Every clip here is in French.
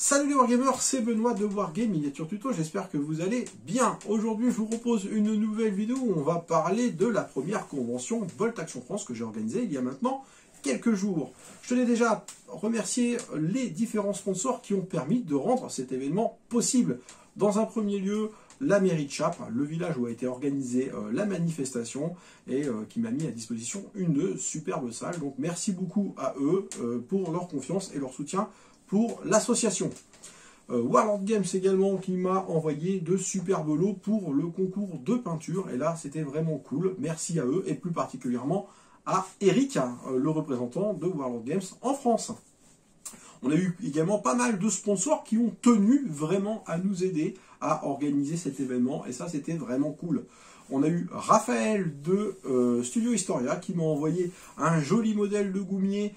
Salut les Wargamers, c'est Benoît de Wargame Miniature Tuto, j'espère que vous allez bien. Aujourd'hui je vous propose une nouvelle vidéo où on va parler de la première convention Bolt Action France que j'ai organisée il y a maintenant quelques jours. Je tenais déjà à remercier les différents sponsors qui ont permis de rendre cet événement possible. Dans un premier lieu, la mairie de Chappes, le village où a été organisée la manifestation et qui m'a mis à disposition une superbe salle. Donc merci beaucoup à eux pour leur confiance et leur soutien pour l'association. Warlord Games également qui m'a envoyé de superbes lots pour le concours de peinture. Et là, c'était vraiment cool. Merci à eux et plus particulièrement à Eric, le représentant de Warlord Games en France. On a eu également pas mal de sponsors qui ont tenu vraiment à nous aider à organiser cet événement. Et ça, c'était vraiment cool. On a eu Raphaël de Studio Historia qui m'a envoyé un joli modèle de goumier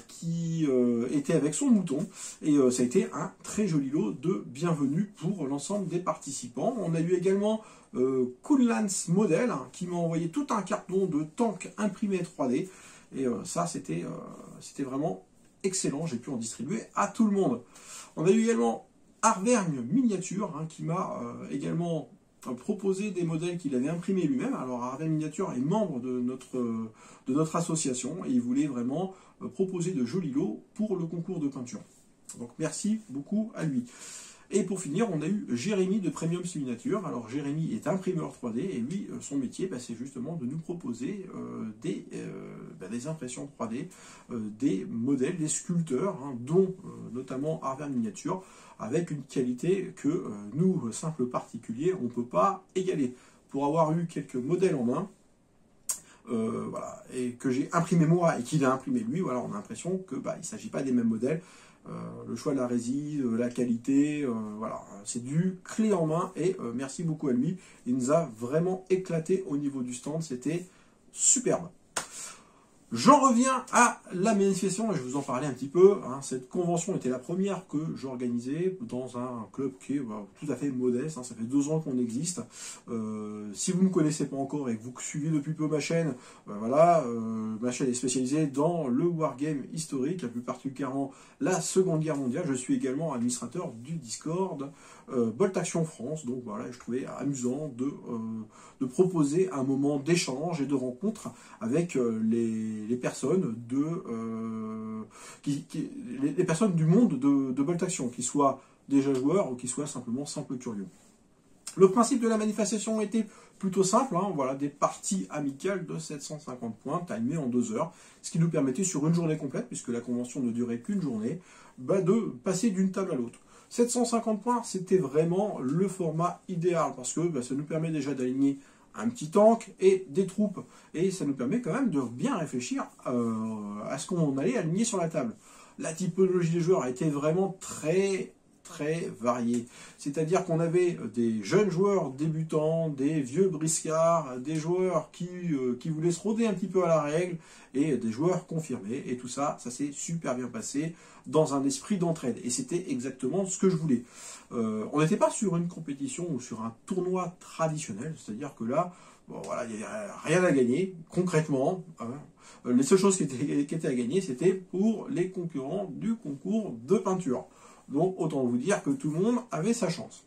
qui était avec son mouton. Et ça a été un très joli lot de bienvenue pour l'ensemble des participants. On a eu également Coollands Model qui m'a envoyé tout un carton de tank imprimé 3D. Et ça, c'était vraiment excellent. J'ai pu en distribuer à tout le monde. On a eu également Arvergne Miniature qui m'a également proposer des modèles qu'il avait imprimés lui-même. Alors Arvergne Miniature est membre de notre association et il voulait vraiment proposer de jolis lots pour le concours de peinture. Donc merci beaucoup à lui. Et pour finir, on a eu Jérémy de Premium Miniature. Alors Jérémy est imprimeur 3D et lui, son métier, c'est justement de nous proposer des impressions 3D, des modèles, des sculpteurs, dont notamment Arvergne Miniature, avec une qualité que nous, simples particuliers, on ne peut pas égaler. Pour avoir eu quelques modèles en main, voilà, et que j'ai imprimé moi et qu'il a imprimé lui, voilà, on a l'impression que il ne s'agit pas des mêmes modèles. Le choix de la résine, la qualité, voilà, c'est du clé en main et merci beaucoup à lui. Il nous a vraiment éclaté au niveau du stand, c'était superbe. J'en reviens à la manifestation et je vais vous en parler un petit peu. Cette convention était la première que j'organisais dans un club qui est tout à fait modeste. Ça fait 2 ans qu'on existe. Si vous ne me connaissez pas encore et que vous suivez depuis peu ma chaîne, voilà, ma chaîne est spécialisée dans le wargame historique, plus particulièrement la Seconde Guerre mondiale. Je suis également administrateur du Discord Bolt Action France. Donc voilà, je trouvais amusant de proposer un moment d'échange et de rencontre avec les personnes les personnes du monde de Bolt Action, qu'ils soient déjà joueurs ou qu'ils soient simplement simples curieux. Le principe de la manifestation était plutôt simple, voilà, des parties amicales de 750 points timées en 2 heures, ce qui nous permettait sur une journée complète, puisque la convention ne durait qu'une journée, de passer d'une table à l'autre. 750 points, c'était vraiment le format idéal, parce que ça nous permet déjà d'aligner un petit tank et des troupes. Et ça nous permet quand même de bien réfléchir à ce qu'on allait aligner sur la table. La typologie des joueurs a été vraiment très variée. C'est-à-dire qu'on avait des jeunes joueurs débutants, des vieux briscards, des joueurs qui voulaient se rôder un petit peu à la règle, et des joueurs confirmés. Et tout ça, ça s'est super bien passé dans un esprit d'entraide. Et c'était exactement ce que je voulais. On n'était pas sur une compétition ou sur un tournoi traditionnel, c'est-à-dire que là, voilà, il n'y avait rien à gagner, concrètement. Les seules choses qui étaient à gagner, c'était pour les concurrents du concours de peinture. Donc autant vous dire que tout le monde avait sa chance.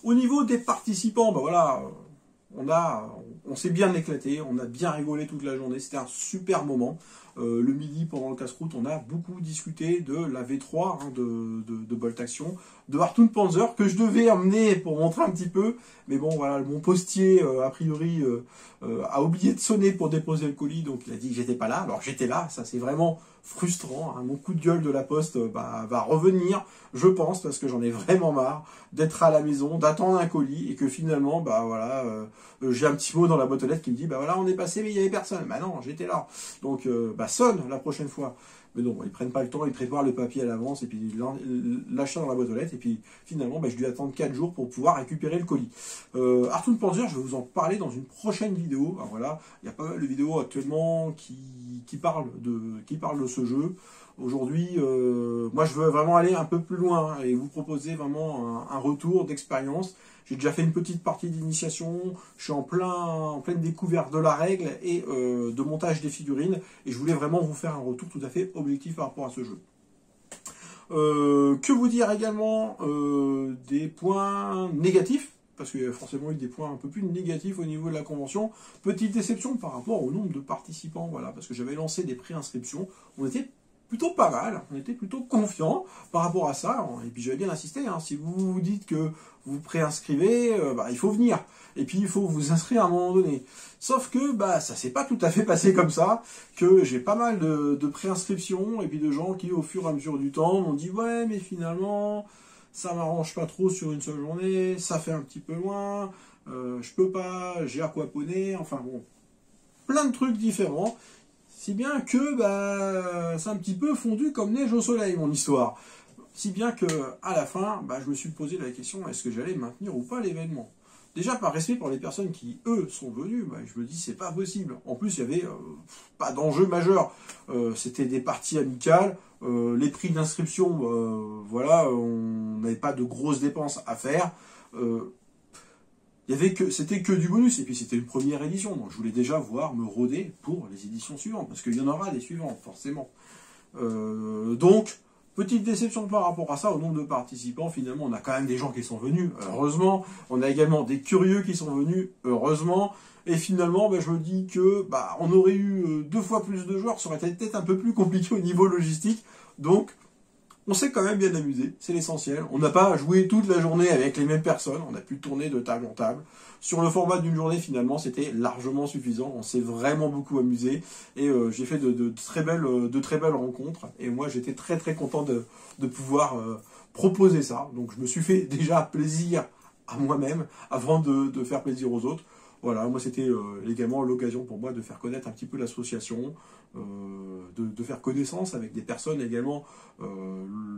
Au niveau des participants, voilà, on s'est bien éclaté, on a bien rigolé toute la journée, c'était un super moment. Le midi, pendant le casse-croûte, on a beaucoup discuté de la V3 de Bolt Action, de Harpoon Panzer, que je devais emmener pour montrer un petit peu. Mais bon, voilà, mon postier, a priori, a oublié de sonner pour déposer le colis, donc il a dit que j'étais pas là. Alors j'étais là, ça c'est vraiment frustrant. Mon coup de gueule de la poste va revenir, je pense, parce que j'en ai vraiment marre d'être à la maison, d'attendre un colis, et que finalement, voilà, j'ai un petit mot dans la boîte aux lettres qui me dit, voilà, on est passé, mais il n'y avait personne. Non, j'étais là. Donc, sonne la prochaine fois. Mais non, ils prennent pas le temps, ils préparent le papier à l'avance et puis ils lâchent ça dans la boîte aux lettres. Et puis finalement, je dois attendre 4 jours pour pouvoir récupérer le colis. Harpoon Panzer, je vais vous en parler dans une prochaine vidéo. Alors voilà, il y a pas mal de vidéos actuellement qui parlent de ce jeu. Aujourd'hui, moi je veux vraiment aller un peu plus loin et vous proposer vraiment un retour d'expérience. J'ai déjà fait une petite partie d'initiation, je suis en pleine découverte de la règle et de montage des figurines, et je voulais vraiment vous faire un retour tout à fait objectif par rapport à ce jeu. Que vous dire également des points négatifs, parce qu'il y a forcément eu des points un peu plus négatifs au niveau de la convention. Petite déception par rapport au nombre de participants, voilà, parce que j'avais lancé des préinscriptions, on était plutôt pas mal, on était plutôt confiants par rapport à ça, et puis j'avais bien insisté, hein, si vous vous dites que vous préinscrivez, il faut venir, et puis il faut vous inscrire à un moment donné. Sauf que ça s'est pas tout à fait passé comme ça, que j'ai pas mal de préinscriptions, et puis de gens qui au fur et à mesure du temps m'ont dit ouais mais finalement ça m'arrange pas trop sur une seule journée, ça fait un petit peu loin, je peux pas, j'ai aquaponé, enfin bon, plein de trucs différents. Si bien que c'est un petit peu fondu comme neige au soleil, mon histoire. Si bien que à la fin, je me suis posé la question, est-ce que j'allais maintenir ou pas l'événement? Déjà par respect pour les personnes qui, eux, sont venues, je me dis c'est pas possible. En plus, il y avait pas d'enjeu majeur. C'était des parties amicales, les prix d'inscription, voilà, on n'avait pas de grosses dépenses à faire. C'était que du bonus, et puis c'était une première édition, donc je voulais déjà voir me roder pour les éditions suivantes, parce qu'il y en aura des suivantes, forcément. Donc, petite déception par rapport à ça, au nombre de participants, finalement, on a quand même des gens qui sont venus, heureusement, on a également des curieux qui sont venus, heureusement, et finalement, je me dis que on aurait eu 2 fois plus de joueurs, ça aurait été peut-être un peu plus compliqué au niveau logistique, donc on s'est quand même bien amusé, c'est l'essentiel. On n'a pas joué toute la journée avec les mêmes personnes, on a pu tourner de table en table. Sur le format d'une journée, finalement, c'était largement suffisant. On s'est vraiment beaucoup amusé et j'ai fait de très belles rencontres. Et moi, j'étais très très content de pouvoir proposer ça. Donc, je me suis fait déjà plaisir à moi-même avant de faire plaisir aux autres. Voilà, moi c'était également l'occasion pour moi de faire connaître un petit peu l'association, de faire connaissance avec des personnes également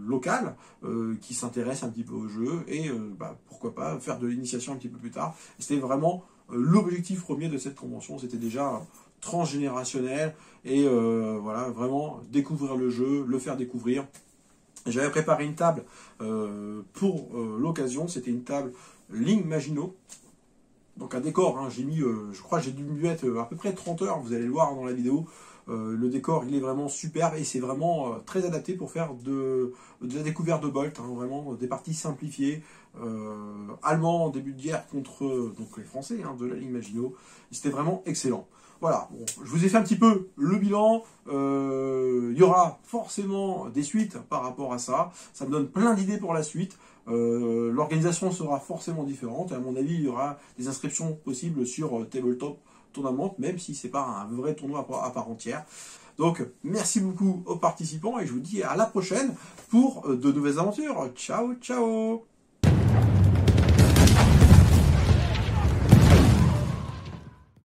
locales qui s'intéressent un petit peu au jeu et pourquoi pas faire de l'initiation un petit peu plus tard. C'était vraiment l'objectif premier de cette convention, c'était déjà transgénérationnel et voilà, vraiment découvrir le jeu, le faire découvrir. J'avais préparé une table pour l'occasion, c'était une table Ligue Maginot. Donc un décor, hein, j'ai mis, je crois j'ai dû me mettre à peu près 30 heures, vous allez le voir dans la vidéo. Le décor il est vraiment super et c'est vraiment très adapté pour faire de la découverte de Bolt, hein, vraiment des parties simplifiées, allemands en début de guerre contre donc les Français de la Ligue Maginot. C'était vraiment excellent. Voilà, bon, je vous ai fait un petit peu le bilan, il y aura forcément des suites par rapport à ça, ça me donne plein d'idées pour la suite. L'organisation sera forcément différente, et à mon avis il y aura des inscriptions possibles sur Tabletop Tournament, même si c'est pas un vrai tournoi à part entière. Donc merci beaucoup aux participants et je vous dis à la prochaine pour de nouvelles aventures. Ciao ciao.